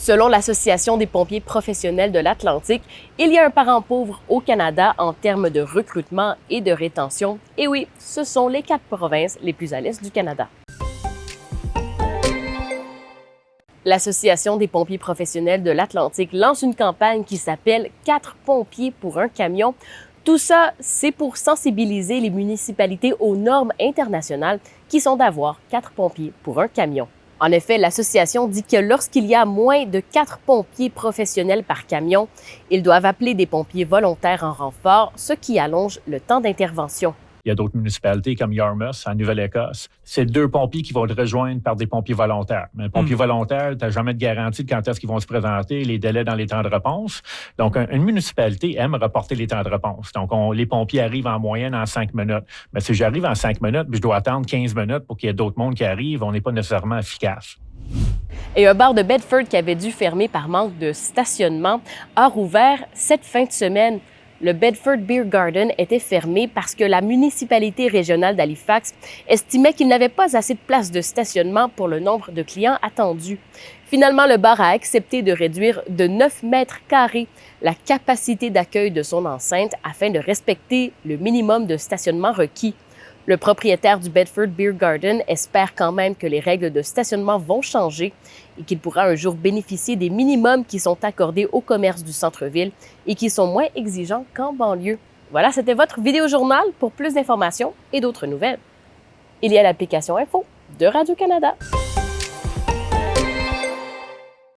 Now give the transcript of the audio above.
Selon l'Association des pompiers professionnels de l'Atlantique, il y a un parent pauvre au Canada en termes de recrutement et de rétention. Et oui, ce sont les 4 provinces les plus à l'est du Canada. L'Association des pompiers professionnels de l'Atlantique lance une campagne qui s'appelle « 4 pompiers pour un camion ». Tout ça, c'est pour sensibiliser les municipalités aux normes internationales qui sont d'avoir 4 pompiers pour un camion. En effet, l'association dit que lorsqu'il y a moins de 4 pompiers professionnels par camion, ils doivent appeler des pompiers volontaires en renfort, ce qui allonge le temps d'intervention. Il y a d'autres municipalités comme Yarmouth, en Nouvelle-Écosse. C'est 2 pompiers qui vont être rejoints par des pompiers volontaires. Mais un pompier volontaire, tu n'as jamais de garantie de quand est-ce qu'ils vont se présenter, les délais dans les temps de réponse. Donc, une municipalité aime reporter les temps de réponse. Donc, les pompiers arrivent en moyenne en 5 minutes. Mais si j'arrive en 5 minutes, puis je dois attendre 15 minutes pour qu'il y ait d'autres mondes qui arrivent, on n'est pas nécessairement efficace. Et un bar de Bedford qui avait dû fermer par manque de stationnement a rouvert cette fin de semaine. Le Bedford Beer Garden était fermé parce que la municipalité régionale d'Halifax estimait qu'il n'avait pas assez de place de stationnement pour le nombre de clients attendus. Finalement, le bar a accepté de réduire de 9 mètres carrés la capacité d'accueil de son enceinte afin de respecter le minimum de stationnement requis. Le propriétaire du Bedford Beer Garden espère quand même que les règles de stationnement vont changer et qu'il pourra un jour bénéficier des minimums qui sont accordés au commerce du centre-ville et qui sont moins exigeants qu'en banlieue. Voilà, c'était votre vidéo journal. Pour plus d'informations et d'autres nouvelles, il y a l'application Info de Radio-Canada.